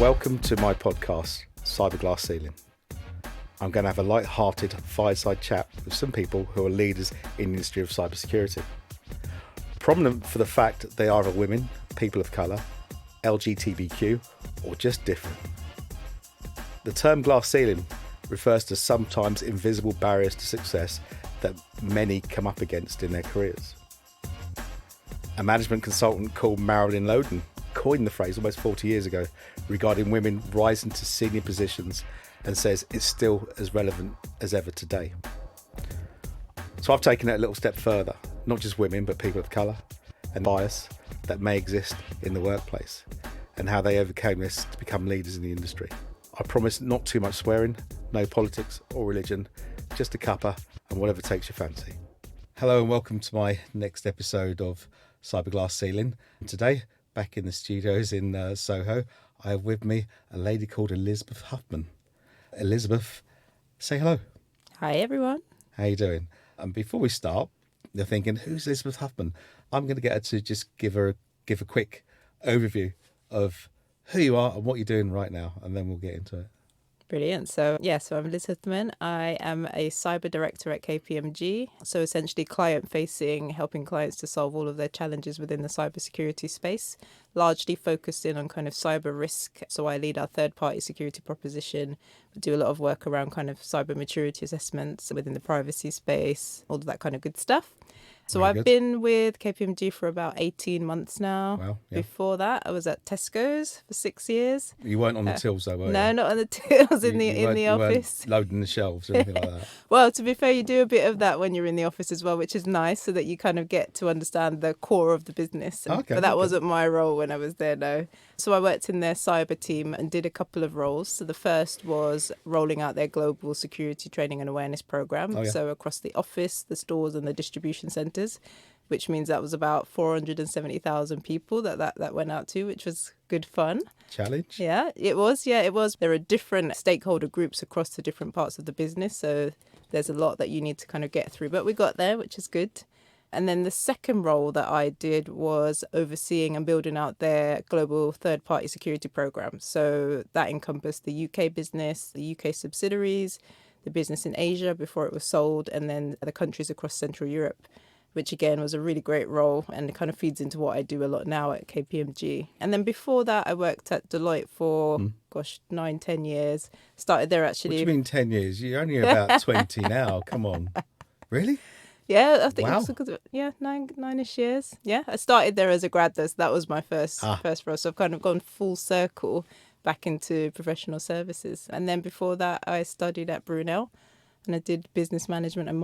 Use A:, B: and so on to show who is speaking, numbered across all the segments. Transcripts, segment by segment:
A: Welcome to my podcast, Cyberglass Ceiling. I'm going to have a light-hearted fireside chat with some people who are leaders in the industry of cybersecurity. Prominent for the fact that they are women, people of colour, LGBTQ, or just different. The term glass ceiling refers to sometimes invisible barriers to success that many come up against in their careers. A management consultant called Marilyn Loden coined the phrase almost 40 years ago regarding women rising to senior positions and says it's still as relevant as ever today. So I've taken it a little step further, not just women but people of colour and bias that may exist in the workplace and how they overcame this to become leaders in the industry. I promise not too much swearing, no politics or religion, just a cuppa and whatever takes your fancy. Hello and welcome to my next episode of Cyberglass Ceiling. And today, back in the studios in Soho, I have with me a lady called Elizabeth Huthman. Elizabeth, say hello.
B: Hi everyone.
A: How you doing? And before we start, you're thinking, who's Elizabeth Huthman? I'm going to get her to just give a quick overview of who you are and what you're doing right now, and then we'll get into it.
B: Brilliant. So I'm Liz Huthman. I am a cyber director at KPMG. So essentially client facing, helping clients to solve all of their challenges within the cybersecurity space, largely focused in on kind of cyber risk. So I lead our third party security proposition, but do a lot of work around kind of cyber maturity assessments within the privacy space, all of that kind of good stuff. So I've been with KPMG for about 18 months now.
A: Wow, yeah.
B: Before that, I was at Tesco's for 6 years.
A: You weren't on the tills though, were you?
B: No, not on the tills in the office.
A: You weren't loading the shelves or anything like that.
B: Well, to be fair, you do a bit of that when you're in the office as well, which is nice so that you kind of get to understand the core of the business. But that wasn't my role when I was there, no. So I worked in their cyber team and did a couple of roles. So the first was rolling out their global security training and awareness program. So across the office, the stores and the distribution centres, which means that was about 470,000 people that went out to, which was good fun.
A: Challenge?
B: Yeah, it was. There are different stakeholder groups across the different parts of the business. So there's a lot that you need to kind of get through. But we got there, which is good. And then the second role that I did was overseeing and building out their global third-party security program. So that encompassed the UK business, the UK subsidiaries, the business in Asia before it was sold, and then the countries across Central Europe, which again was a really great role and it kind of feeds into what I do a lot now at KPMG. And then before that, I worked at Deloitte for, 9-10 years. Started there actually.
A: What do you mean 10 years? You're only about 20 now. Come on. Really?
B: Yeah, I think it was because of, nine-ish years. Yeah, I started there as a grad though, so that was my first role. So I've kind of gone full circle back into professional services. And then before that, I studied at Brunel and I did business management and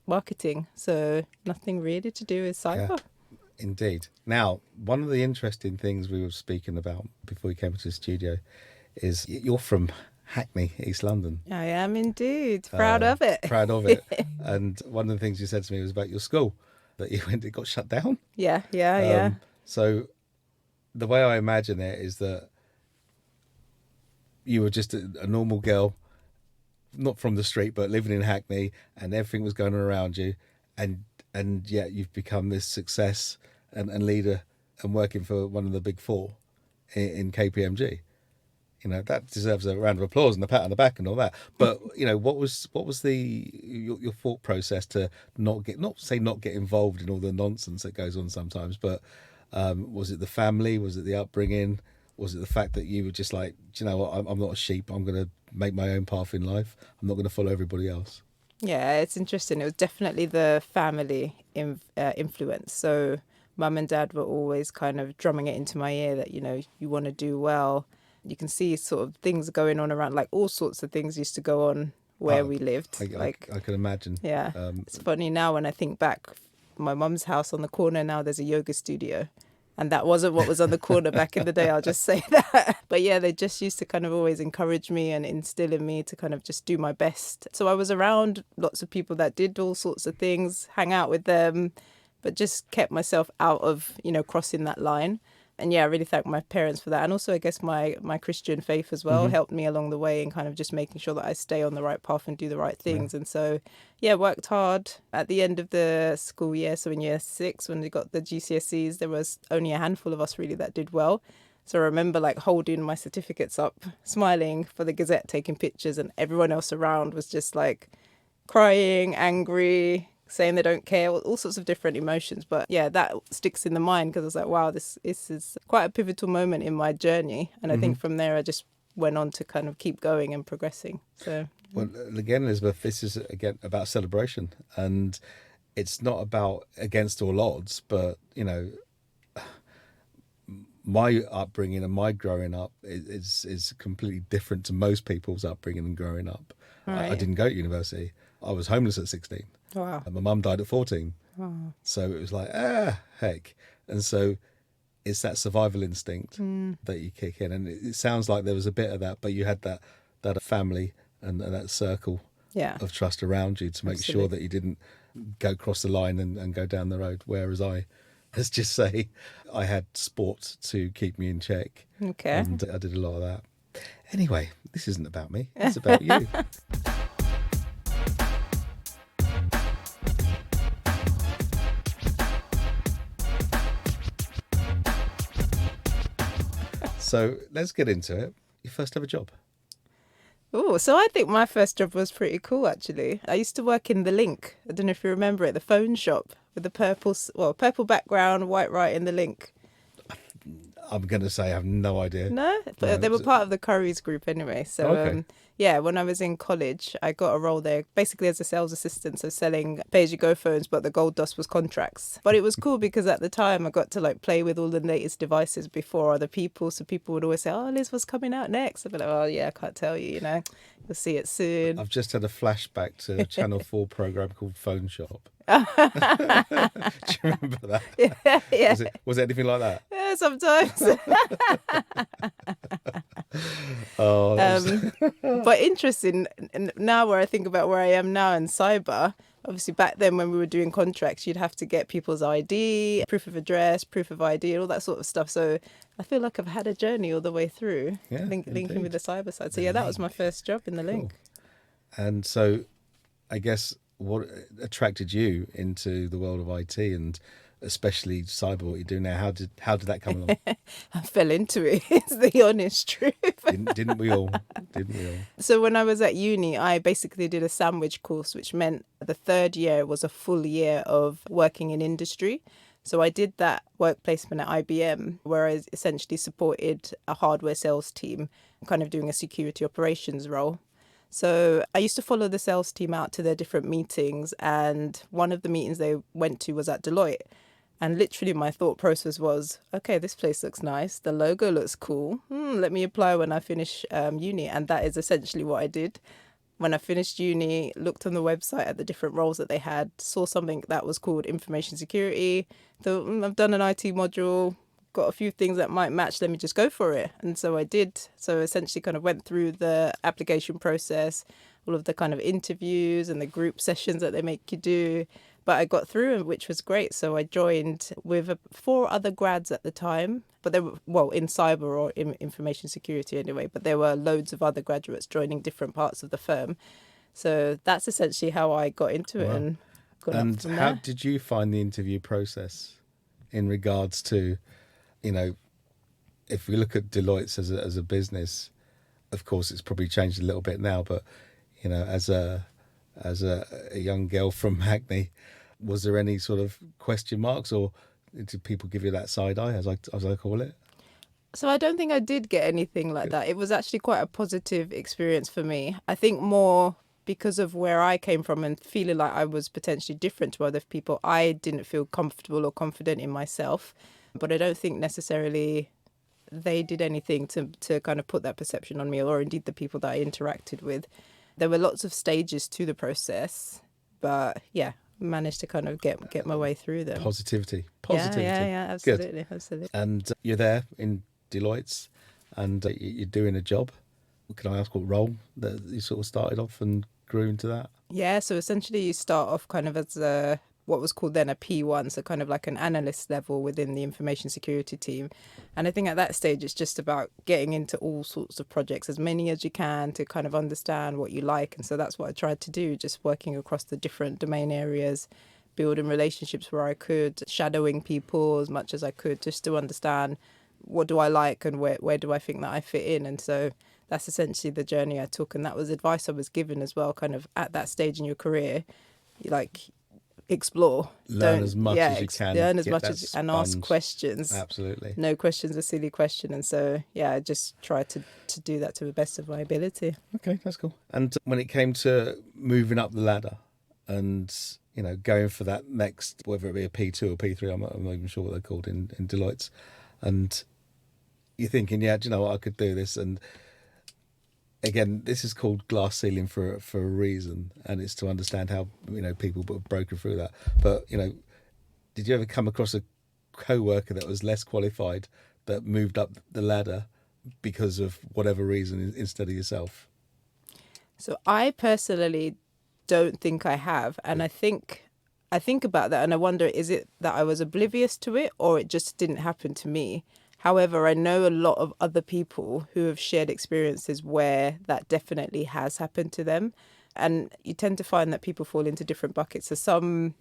B: marketing. So nothing really to do with cyber.
A: Yeah, indeed. Now, one of the interesting things we were speaking about before we came to the studio is you're from Hackney, East London.
B: I am indeed. Proud of it.
A: Proud of it. And one of the things you said to me was about your school, that it got shut down.
B: Yeah.
A: So the way I imagine it is that you were just a normal girl, not from the street, but living in Hackney, and everything was going on around you. And yet you've become this success and leader and working for one of the big four in KPMG. You know, that deserves a round of applause and a pat on the back and all that. But, you know, what was your thought process to not get involved in all the nonsense that goes on sometimes, but was it the family? Was it the upbringing? Was it the fact that you were just like, do you know what, I'm not a sheep. I'm going to make my own path in life. I'm not going to follow everybody else. Yeah,
B: it's interesting. It was definitely the family influence. So mum and dad were always kind of drumming it into my ear that, you know, you want to do well. You can see sort of things going on around, like all sorts of things used to go on where we lived.
A: I can imagine.
B: Yeah. It's funny now when I think back, my mum's house on the corner now, there's a yoga studio. And that wasn't what was on the corner back in the day, I'll just say that. But yeah, they just used to kind of always encourage me and instill in me to kind of just do my best. So I was around lots of people that did all sorts of things, hang out with them, but just kept myself out of, you know, crossing that line. And yeah, I really thank my parents for that. And also, I guess my Christian faith as well helped me along the way in kind of just making sure that I stay on the right path and do the right things. Yeah. And so, yeah, worked hard. At the end of the school year, so in year 6, when we got the GCSEs, there was only a handful of us really that did well. So I remember like holding my certificates up, smiling for the Gazette, taking pictures, and everyone else around was just like crying, angry, saying they don't care, all sorts of different emotions. But yeah, that sticks in the mind because I was like, wow, this is quite a pivotal moment in my journey. And I think from there, I just went on to kind of keep going and progressing. So,
A: Well, again, Elizabeth, this is again about celebration, and it's not about against all odds, but my upbringing and my growing up is completely different to most people's upbringing and growing up. I
B: Right.
A: didn't go to university. I was homeless at 16.
B: Wow.
A: And my mum died at 14.
B: Wow.
A: So it was like, heck. And so it's that survival instinct that you kick in. And it sounds like there was a bit of that, but you had that family and that circle
B: Yeah.
A: of trust around you to make sure that you didn't go across the line and go down the road. Whereas let's just say, I had sport to keep me in check.
B: Okay.
A: And I did a lot of that. Anyway, this isn't about me. It's about you. So let's get into it. Your first ever job.
B: Oh, so I think my first job was pretty cool, actually. I used to work in the Link. I don't know if you remember it, the phone shop with the purple background, white writing, the Link.
A: I'm going to say I have no idea.
B: No, but they were part of the Currys group anyway. So,
A: Okay.
B: yeah, when I was in college, I got a role there basically as a sales assistant, so selling pay-as-you-go phones, but the gold dust was contracts. But it was cool because at the time I got to like play with all the latest devices before other people. So people would always say, "Oh, Liz, what's coming out next?" I'd be like, "Oh, yeah, I can't tell you, you'll see it soon."
A: I've just had a flashback to a Channel 4 program called Phone Shop. Do you remember that?
B: Yeah,
A: Was it anything like that?
B: yeah, sometimes.
A: Oh, that was-
B: But interesting now where I think about where I am now in cyber, obviously back then when we were doing contracts, you'd have to get people's ID, proof of address, proof of ID, all that sort of stuff. So I feel like I've had a journey all the way through,
A: Yeah,
B: linking
A: indeed.
B: with the cyber side. So yeah, that was my first job in the Link.
A: And so I guess what attracted you into the world of IT and especially cyber, what you do now, how did that come along?
B: I fell into it, is the honest truth.
A: Didn't we all? Didn't we all?
B: So when I was at uni, I basically did a sandwich course, which meant the third year was a full year of working in industry. So I did that work placement at IBM, where I essentially supported a hardware sales team, kind of doing a security operations role. So I used to follow the sales team out to their different meetings, and one of the meetings they went to was at Deloitte. And literally my thought process was, okay, this place looks nice. The logo looks cool. Let me apply when I finish uni. And that is essentially what I did. When I finished uni, looked on the website at the different roles that they had, saw something that was called information security. Thought, I've done an IT module, got a few things that might match. Let me just go for it. And so I did. So essentially kind of went through the application process, all of the kind of interviews and the group sessions that they make you do. But I got through, which was great. So I joined with 4 other grads at the time, but they were, in cyber or in information security anyway, but there were loads of other graduates joining different parts of the firm. So that's essentially how I got into it and got up
A: And
B: from
A: how
B: there.
A: did you find the interview process in regards to, if we look at Deloitte as a business, of course it's probably changed a little bit now, but as a young girl from Hackney, was there any sort of question marks, or did people give you that side eye, as I call it?
B: So I don't think I did get anything like that. It was actually quite a positive experience for me. I think more because of where I came from and feeling like I was potentially different to other people, I didn't feel comfortable or confident in myself. But I don't think necessarily they did anything to kind of put that perception on me, or indeed the people that I interacted with. There were lots of stages to the process, but yeah, managed to kind of get my way through them.
A: Positivity.
B: Yeah, absolutely, absolutely.
A: And you're there in Deloitte's, and you're doing a job. Can I ask what role that you sort of started off and grew into that?
B: Yeah, so essentially you start off kind of as what was called then a P1, so kind of like an analyst level within the information security team. And I think at that stage, it's just about getting into all sorts of projects, as many as you can, to kind of understand what you like. And so that's what I tried to do, just working across the different domain areas, building relationships where I could, shadowing people as much as I could, just to understand what do I like and where do I think that I fit in. And so that's essentially the journey I took. And that was advice I was given as well, kind of at that stage in your career, you like explore.
A: Learn as much as you can.
B: Learn as
A: get
B: much
A: that
B: as and ask
A: sponge.
B: questions.
A: Absolutely.
B: No question's a silly question. And so, yeah, I just try to do that to the best of my ability.
A: Okay, that's cool. And when it came to moving up the ladder and, you know, going for that next, whether it be a P2 or P3, I'm not even sure what they're called in Deloitte's, and you're thinking, yeah, do you know what, I could do this. And again, this is called glass ceiling for a reason, and it's to understand how, you know, people have broken through that. But, you know, did you ever come across a co-worker that was less qualified that moved up the ladder because of whatever reason instead of yourself?
B: So I personally don't think I have. And I think about that and I wonder, is it that I was oblivious to it or it just didn't happen to me? However, I know a lot of other people who have shared experiences where that definitely has happened to them. And you tend to find that people fall into different buckets. So some,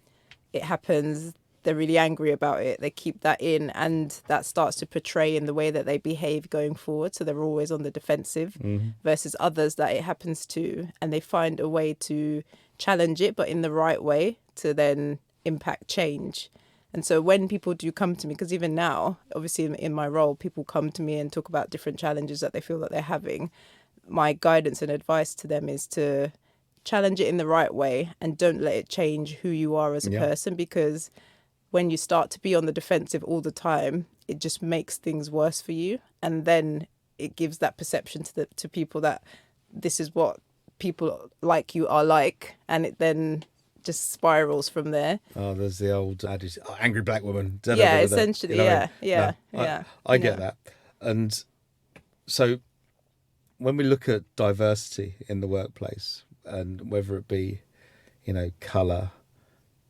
B: it happens, they're really angry about it, they keep that in, and that starts to portray in the way that they behave going forward. So they're always on the defensive, versus others that it happens to, and they find a way to challenge it, but in the right way to then impact change. And so when people do come to me, because even now, obviously in my role, people come to me and talk about different challenges that they feel that they're having. My guidance and advice to them is to challenge it in the right way and don't let it change who you are as a person, because when you start to be on the defensive all the time, it just makes things worse for you. And then it gives that perception to people that this is what people like you are like, and it then just spirals from there.
A: Oh, there's the old adage, angry black woman.
B: Yeah, essentially,
A: you know,
B: yeah.
A: I get that. And so when we look at diversity in the workplace, and whether it be, you know, colour,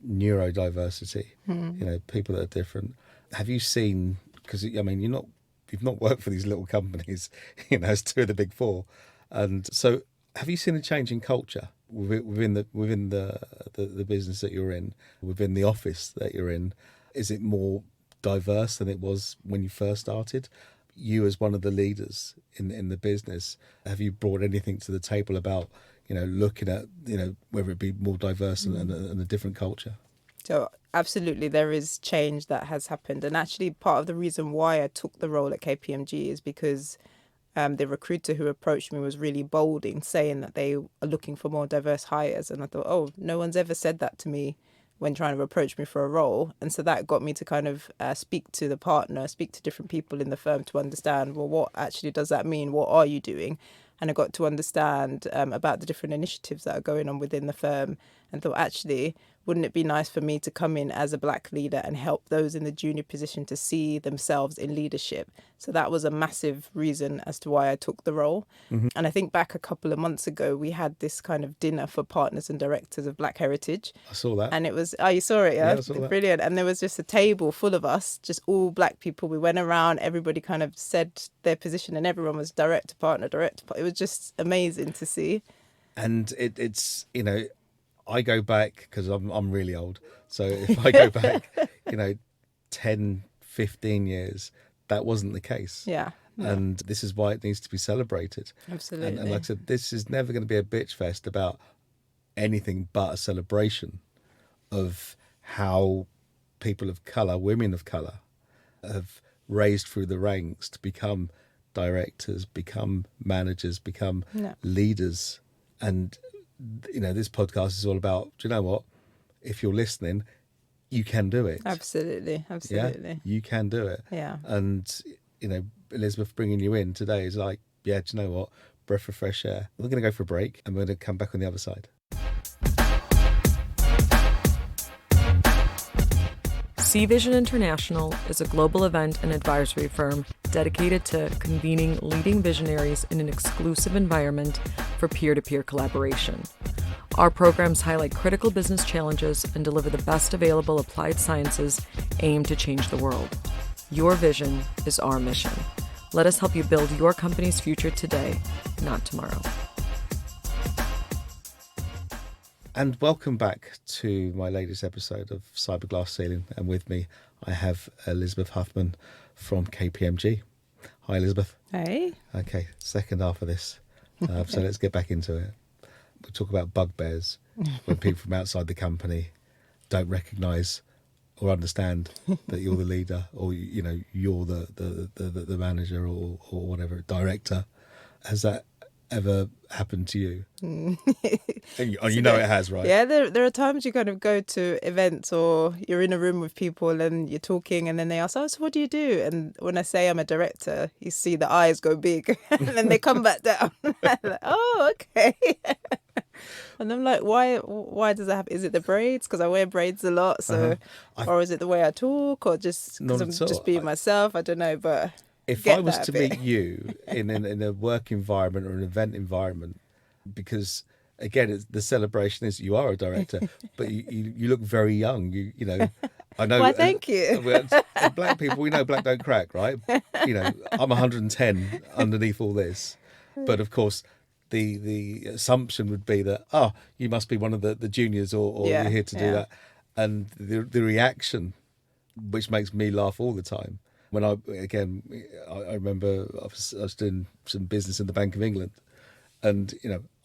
A: neurodiversity, you know, people that are different, have you seen, because I mean, you've not worked for these little companies, you know, as two of the big four, and so have you seen a change in culture within the business that you're in, within the office that you're in? Is it more diverse than it was when you first started? You as one of the leaders in the business, have you brought anything to the table about, you know, looking at, you know, whether it be more diverse and a different culture?
B: So absolutely, there is change that has happened. And actually part of the reason why I took the role at KPMG is because the recruiter who approached me was really bold in saying that they are looking for more diverse hires. And I thought, oh, no one's ever said that to me when trying to approach me for a role. And so that got me to kind of speak to the partner, speak to different people in the firm to understand, well, what actually does that mean? What are you doing? And I got to understand about the different initiatives that are going on within the firm, and thought, actually, wouldn't it be nice for me to come in as a black leader and help those in the junior position to see themselves in leadership? So that was a massive reason as to why I took the role. And I think back a couple of months ago, we had this kind of dinner for partners and directors of Black Heritage.
A: I saw that.
B: And it was, oh, you saw it, yeah?
A: Yeah, I saw that.
B: Brilliant. And there was just a table full of us, just all black people. We went around, everybody kind of said their position, and everyone was director, partner, director. It was just amazing to see.
A: And it's, you know, I go back, because I'm really old, so if I go back, you know, 10, 15 years, that wasn't the case.
B: Yeah.
A: And this is why it needs to be celebrated.
B: Absolutely.
A: And like I said, this is never going to be a bitch fest about anything but a celebration of how people of colour, women of colour, have raised through the ranks to become directors, become managers, become leaders. And, you know, this podcast is all about, do you know what? If you're listening, you can do it.
B: Absolutely.
A: Yeah, you can do it.
B: Yeah.
A: And, you know, Elizabeth bringing you in today is like, yeah, do you know what? Breath of fresh air. We're going to go for a break and we're going to come back on the other side.
C: C-Vision International is a global event and advisory firm dedicated to convening leading visionaries in an exclusive environment for peer-to-peer collaboration. Our programs highlight critical business challenges and deliver the best available applied sciences aimed to change the world. Your vision is our mission. Let us help you build your company's future today, not tomorrow.
A: And welcome back to my latest episode of Cyber Glass Ceiling. And with me, I have Elizabeth Huthman from KPMG. Hi, Elizabeth.
B: Hey.
A: Okay, second half of this. So let's get back into it. We'll talk about bugbears when people from outside the company don't recognise or understand that you're the leader, or you're the manager or whatever, director. Has that ever happened to you? And you know it has, right?
B: Yeah, there are times you kind of go to events or you're in a room with people and you're talking and then they ask, oh, so what do you do? And when I say I'm a director, you see the eyes go big and then they come back down. Like, oh, okay. And I'm like, why does that happen? Is it the braids? Because I wear braids a lot. So, or is it the way I talk, or just because I'm just being myself? I don't know, but
A: if I was to meet you in a work environment or an event environment, because again, the celebration is you are a director, but you look very young. You know, I know.
B: Why, thank you.
A: Black people, we know black don't crack, right? You know, I'm 110 underneath all this, but of course, the assumption would be that you must be one of the juniors, or you're here to do that, and the reaction, which makes me laugh all the time. When I remember I was doing some business in the Bank of England, and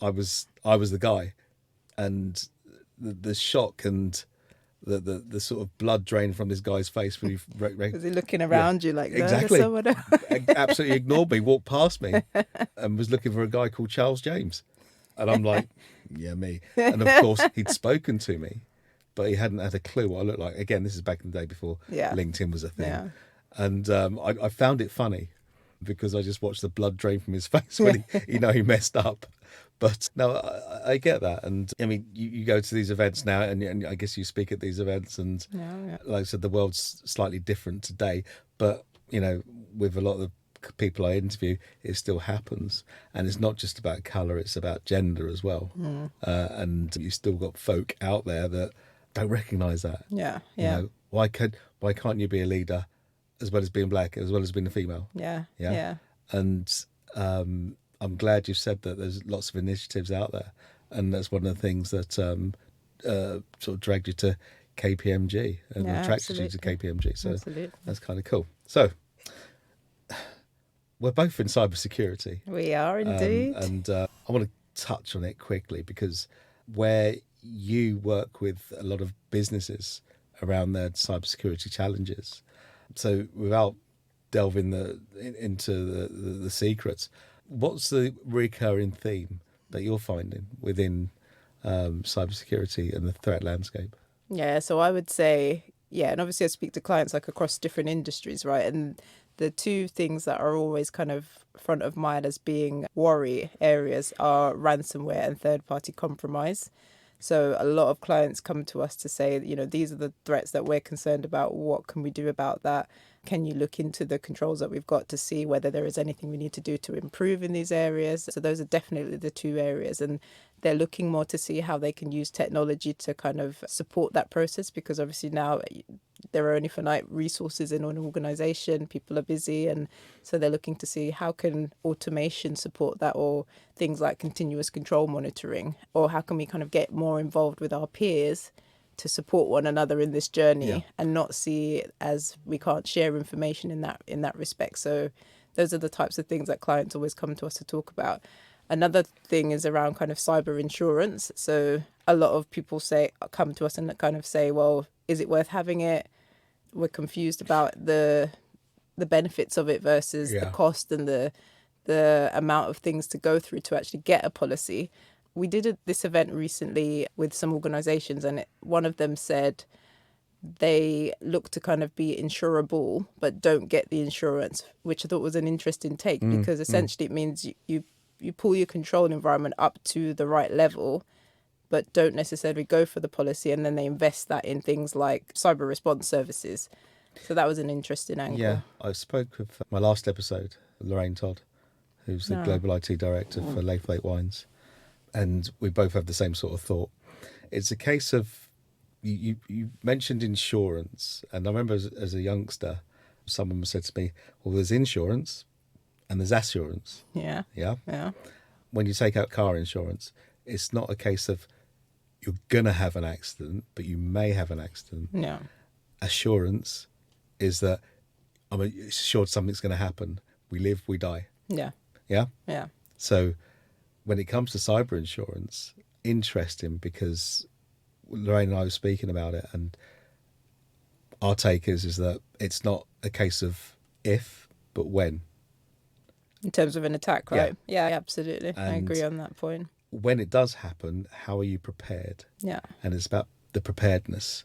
A: I was the guy, and the shock and the sort of blood drain from this guy's face when
B: was he looking around you like that?
A: Exactly. Absolutely ignored me, walked past me, and was looking for a guy called Charles James, and I'm like, yeah, me. And of course he'd spoken to me, but he hadn't had a clue what I looked like. Again, this is back in the day before LinkedIn was a thing.
B: Yeah.
A: And I found it funny because I just watched the blood drain from his face when he messed up. But no, I get that. And I mean, you go to these events now, and I guess you speak at these events, and like I said, the world's slightly different today. But, with a lot of the people I interview, it still happens. And it's not just about colour, it's about gender as well. And you've still got folk out there that don't recognise that.
B: Yeah,
A: why can't you be a leader as well as being black, as well as being a female?
B: Yeah.
A: And I'm glad you said that there's lots of initiatives out there, and that's one of the things that sort of dragged you to KPMG and attracted you to KPMG. So that's kind of cool. So we're both in cybersecurity.
B: We are indeed.
A: And I want to touch on it quickly because where you work with a lot of businesses around their cybersecurity challenges. So without delving into the secrets, what's the recurring theme that you're finding within cybersecurity and the threat landscape?
B: Yeah, so I would say, and obviously I speak to clients like across different industries, right? And the two things that are always kind of front of mind as being worry areas are ransomware and third-party compromise. So a lot of clients come to us to say, these are the threats that we're concerned about. What can we do about that? Can you look into the controls that we've got to see whether there is anything we need to do to improve in these areas? So those are definitely the two areas. And they're looking more to see how they can use technology to kind of support that process, because obviously now there are only finite resources in an organization. People are busy. And so they're looking to see how can automation support that, or things like continuous control monitoring, or how can we kind of get more involved with our peers to support one another in this journey and not see it as we can't share information in that respect. So those are the types of things that clients always come to us to talk about. Another thing is around kind of cyber insurance. So a lot of people come to us and kind of say, well, is it worth having it? We're confused about the benefits of it versus the cost and the amount of things to go through to actually get a policy. We did this event recently with some organisations, and one of them said they look to kind of be insurable but don't get the insurance, which I thought was an interesting take, because essentially it means you pull your control environment up to the right level but don't necessarily go for the policy, and then they invest that in things like cyber response services. So that was an interesting angle.
A: Yeah, I spoke with my last episode, Lorraine Todd, who's the Global IT Director for Laythwaite Wines. And we both have the same sort of thought. It's a case of, you mentioned insurance. And I remember as a youngster, someone said to me, well, there's insurance and there's assurance.
B: Yeah.
A: When you take out car insurance, it's not a case of you're going to have an accident, but you may have an accident.
B: No.
A: Assurance, is that I'm assured something's going to happen. We live, we die.
B: Yeah.
A: Yeah.
B: Yeah.
A: So when it comes to cyber insurance, interesting, because Lorraine and I were speaking about it, and our take is that it's not a case of if, but when.
B: In terms of an attack, right? Yeah, absolutely. I
A: And
B: agree on that point.
A: when it does happen, how are you prepared?
B: Yeah.
A: And it's about the preparedness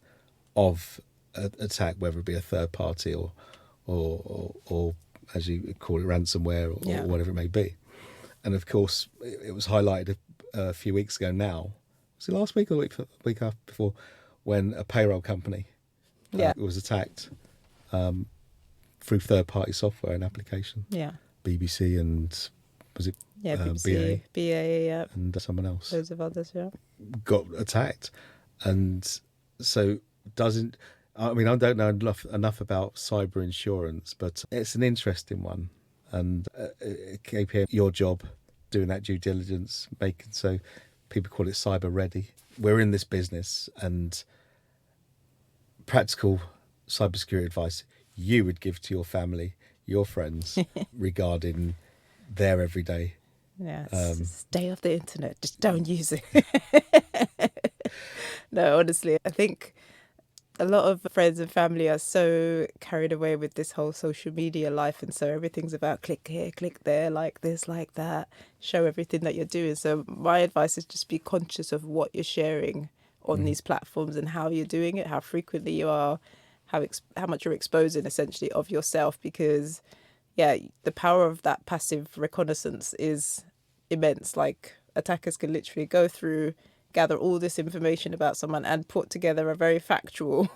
A: of an attack, whether it be a third party or as you call it, ransomware or whatever it may be. And of course, it was highlighted a few weeks ago now. Was it last week or the week after before, when a payroll company was attacked through third-party software and application.
B: Yeah.
A: BBC and was it
B: BBC, BA, yeah,
A: and someone else
B: loads of others, yeah.
A: got attacked. And so I don't know enough about cyber insurance, but it's an interesting one. And KPM, your job doing that due diligence, making so people call it cyber ready. We're in this business, and practical cybersecurity advice you would give to your family, your friends, regarding their everyday.
B: Yeah, stay off the internet. Just don't use it. No, honestly, I think a lot of friends and family are so carried away with this whole social media life, and so everything's about click here, click there, like this, like that, show everything that you're doing. So my advice is just be conscious of what you're sharing on these platforms and how you're doing it, how frequently you are, how much you're exposing essentially of yourself, because the power of that passive reconnaissance is immense. Like, attackers can literally go through, gather all this information about someone and put together a very factual,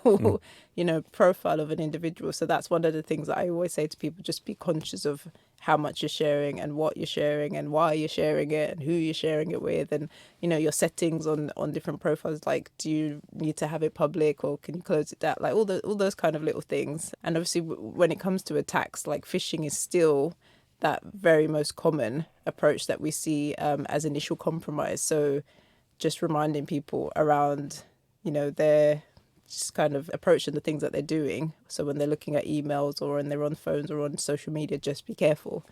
B: profile of an individual. So that's one of the things that I always say to people: just be conscious of how much you're sharing and what you're sharing and why you're sharing it and who you're sharing it with, and your settings on different profiles. Like, do you need to have it public, or can you close it down? Like all those kind of little things. And obviously when it comes to attacks, like phishing is still that very most common approach that we see as initial compromise. So just reminding people around, their just kind of approach and the things that they're doing. So when they're looking at emails or when they're on phones or on social media, just be careful,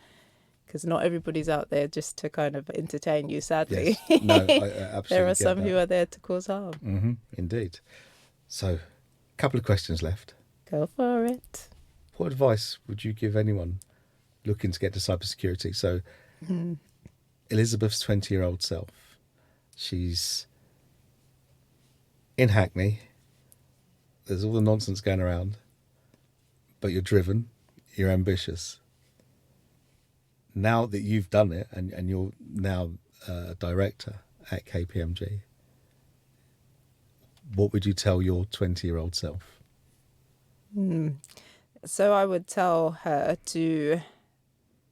B: because not everybody's out there just to kind of entertain you, sadly.
A: Yes. No, I absolutely
B: there are
A: get
B: some
A: that.
B: who are there to cause harm.
A: Mm-hmm, indeed. So, a couple of questions left.
B: Go for it.
A: What advice would you give anyone looking to get to cybersecurity? So, Elizabeth's 20-year-old self, she's in Hackney. There's all the nonsense going around, but you're driven, you're ambitious. Now that you've done it, and you're now a director at KPMG, what would you tell your 20-year-old self?
B: So I would tell her to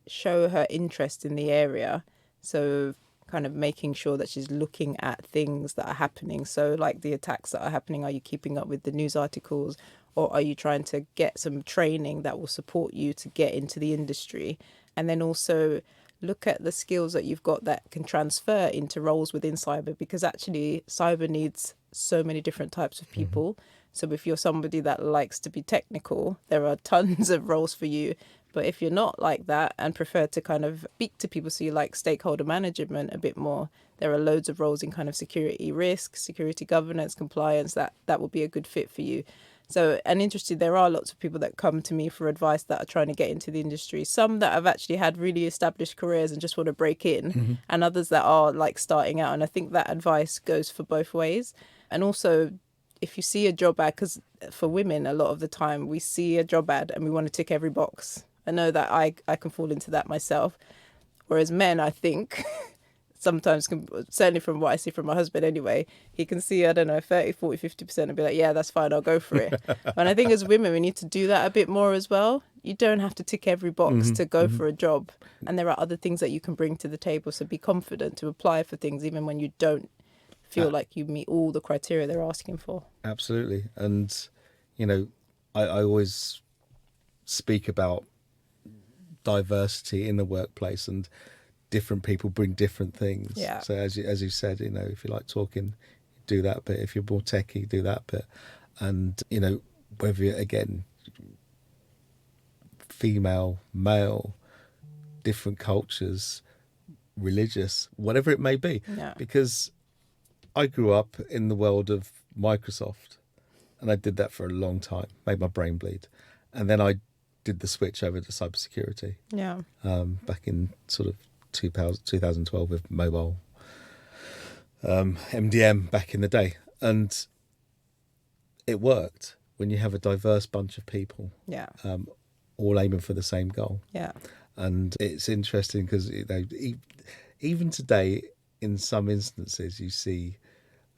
B: show her interest in the area. So kind of making sure that she's looking at things that are happening. So like the attacks that are happening, are you keeping up with the news articles, or are you trying to get some training that will support you to get into the industry? And then also look at the skills that you've got that can transfer into roles within cyber, because actually cyber needs so many different types of people. So if you're somebody that likes to be technical, there are tons of roles for you. But if you're not like that and prefer to kind of speak to people, so you like stakeholder management a bit more, there are loads of roles in kind of security risk, security governance, compliance, that will be a good fit for you. So, and interesting, there are lots of people that come to me for advice that are trying to get into the industry. Some that have actually had really established careers and just want to break in, and others that are like starting out. And I think that advice goes for both ways. And also, if you see a job ad, because for women, a lot of the time we see a job ad and we want to tick every box. I know that I can fall into that myself. Whereas men, I think, sometimes, certainly from what I see from my husband anyway, he can see, 30, 40, 50% and be like, yeah, that's fine, I'll go for it. And I think as women, we need to do that a bit more as well. You don't have to tick every box to go for a job. And there are other things that you can bring to the table. So be confident to apply for things, even when you don't feel like you meet all the criteria they're asking for.
A: Absolutely. And, I always speak about diversity in the workplace, and different people bring different things.
B: Yeah.
A: So as you said, if you like talking, do that bit. If you're more techie, do that bit. And, whether you're, again, female, male, different cultures, religious, whatever it may be.
B: Yeah.
A: Because I grew up in the world of Microsoft, and I did that for a long time, made my brain bleed. And then I did the switch over to cybersecurity
B: Yeah.
A: back in sort of 2012 with mobile MDM back in the day. And it worked when you have a diverse bunch of people
B: Yeah.
A: all aiming for the same goal.
B: Yeah.
A: And it's interesting because even today, in some instances, you see,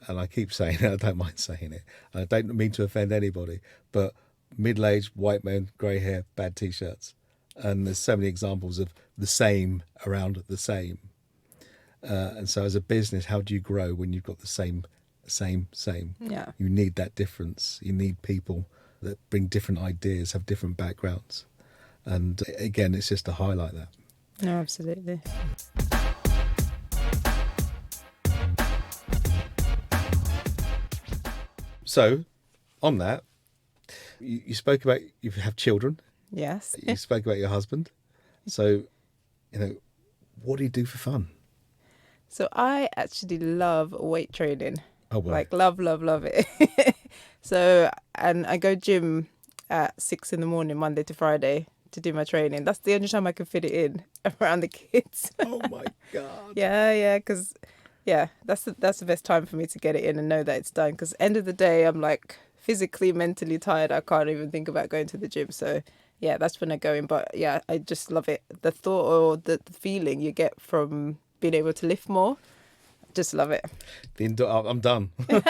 A: and I keep saying it, I don't mind saying it, and I don't mean to offend anybody, but middle-aged white men, grey hair, bad T-shirts. And there's so many examples of the same around the same. And so as a business, how do you grow when you've got the same?
B: Yeah.
A: You need that difference. You need people that bring different ideas, have different backgrounds. And again, it's just to highlight that.
B: No, absolutely.
A: So, on that, you spoke about you have children.
B: Yes.
A: You spoke about your husband. So, what do you do for fun?
B: So I actually love weight training.
A: Oh, boy.
B: Like love it. So, and I go gym at 6 a.m, Monday to Friday to do my training. That's the only time I can fit it in around the kids.
A: Oh my God.
B: Yeah, because that's the best time for me to get it in and know that it's done. Because end of the day, I'm like physically, mentally tired. I can't even think about going to the gym. So yeah, that's when I go in. But yeah, I just love it. The thought or the feeling you get from being able to lift more, just love it.
A: I'm done. The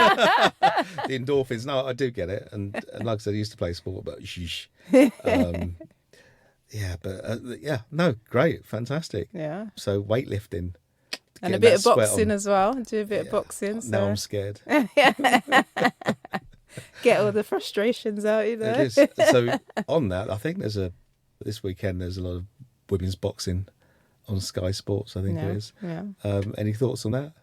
A: endorphins. No, I do get it. And like I said, I used to play sport, but sheesh. No, great, fantastic.
B: Yeah.
A: So weightlifting.
B: And a bit of boxing as well. Do a bit of boxing. So.
A: Now I'm scared.
B: Get all the frustrations out,
A: It is. So on that, I think this weekend there's a lot of women's boxing on Sky Sports, I think it is.
B: Yeah.
A: Any thoughts on that?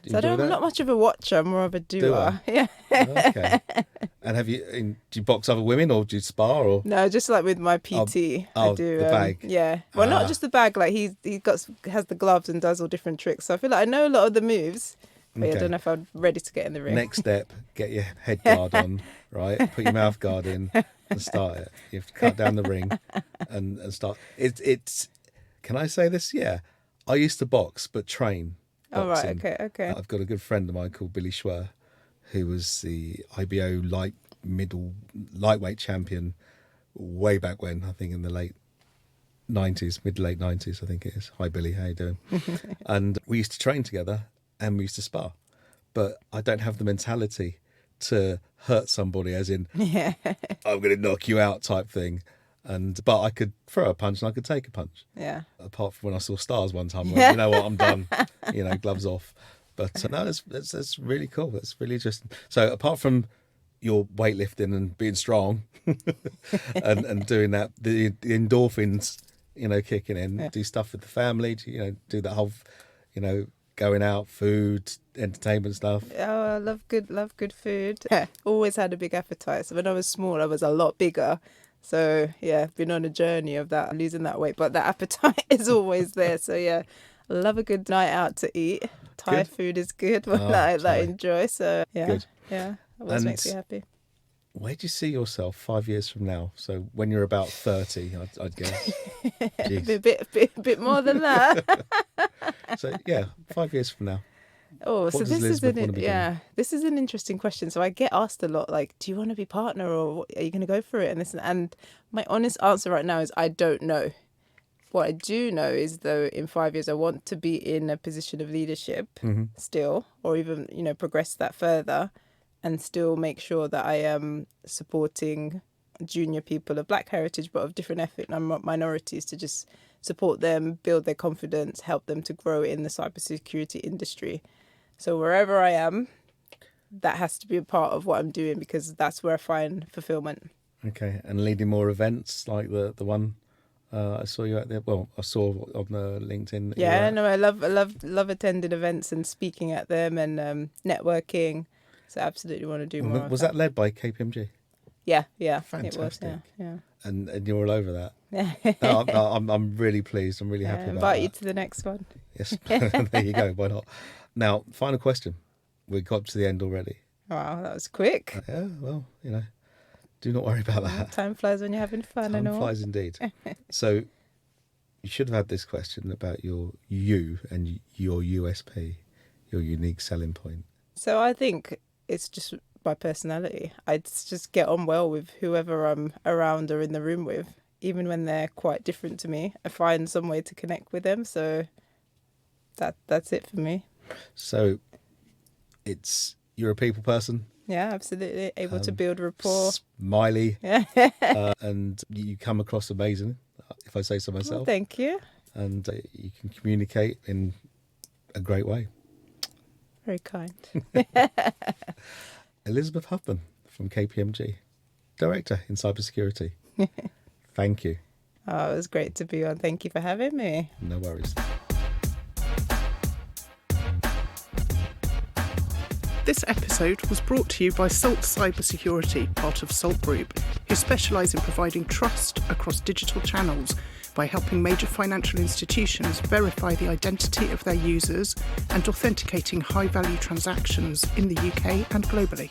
B: So I'm not much of a watcher, I'm more of a doer. Yeah.
A: Okay. And do you box other women or do you spar or?
B: No, just like with my PT. I do
A: the bag.
B: Yeah. Well, not just the bag. Like he has the gloves and does all different tricks. So I feel like I know a lot of the moves. But I don't know if I'm ready to get in the ring.
A: Next step, get your head guard on, right? Put your mouth guard in and start it. You have to cut down the ring and start. It's. Can I say this? Yeah, I used to box, but train.
B: Oh right, okay.
A: I've got a good friend of mine called Billy Schwer, who was the IBO lightweight champion way back when. I think in the late '90s, mid to late '90s, I think it is. Hi Billy, how you doing? And we used to train together. And we used to spar, but I don't have the mentality to hurt somebody, as in, I'm going to knock you out type thing. But I could throw a punch and I could take a punch.
B: Yeah.
A: Apart from when I saw stars one time, I went, you know what, I'm done. Gloves off. But no, that's really cool. That's really interesting. So apart from your weightlifting and being strong, and doing that, the endorphins, kicking in, do stuff with the family, do that whole, going out, food, entertainment stuff.
B: Oh, I love good food. Always had a big appetite. So when I was small, I was a lot bigger. So yeah, been on a journey of that, losing that weight. But the appetite is always there. So yeah, I love a good night out to eat. Thai food is good. That I enjoy. So yeah,
A: good.
B: Yeah, always makes me happy.
A: Where do you see yourself 5 years from now? So when you're about 30, I'd guess.
B: A bit more than that.
A: So yeah, 5 years from now.
B: Oh, so this is an interesting question. So I get asked a lot, like, do you want to be partner or are you going to go for it? And my honest answer right now is I don't know. What I do know is, though, in 5 years I want to be in a position of leadership still, or even progress that further. And still make sure that I am supporting junior people of Black heritage, but of different ethnic minorities, to just support them, build their confidence, help them to grow in the cybersecurity industry. So wherever I am, that has to be a part of what I'm doing, because that's where I find fulfillment.
A: Okay, and leading more events like the one I saw you at there. Well, I saw on LinkedIn.
B: Yeah, no, I love attending events and speaking at them and networking. So I absolutely want to do more.
A: Was that led by KPMG?
B: Yeah,
A: Fantastic.
B: It was. Yeah.
A: and you're all over that. I'm really pleased. I'm really happy about
B: invite
A: that.
B: you to the next one.
A: Yes, there you go. Why not? Now, final question. We got to the end already.
B: Wow, that was quick.
A: Yeah, well, do not worry about that.
B: Time flies when you're having fun.
A: Time
B: and all.
A: flies indeed. So, you should have had this question about you and your USP, your unique selling point.
B: So I think it's just my personality. I just get on well with whoever I'm around or in the room with, even when they're quite different to me. I find some way to connect with them. So that's it for me.
A: So, you're a people person.
B: Yeah, absolutely. Able to build rapport.
A: Smiley. And you come across amazing, if I say so myself.
B: Well, thank you.
A: And you can communicate in a great way.
B: Very kind.
A: Elizabeth Huthman from KPMG, Director in Cybersecurity. Thank you.
B: Oh, it was great to be on. Thank you for having me.
A: No worries.
D: This episode was brought to you by Salt Cybersecurity, part of Salt Group, who specialise in providing trust across digital channels by helping major financial institutions verify the identity of their users and authenticating high-value transactions in the UK and globally.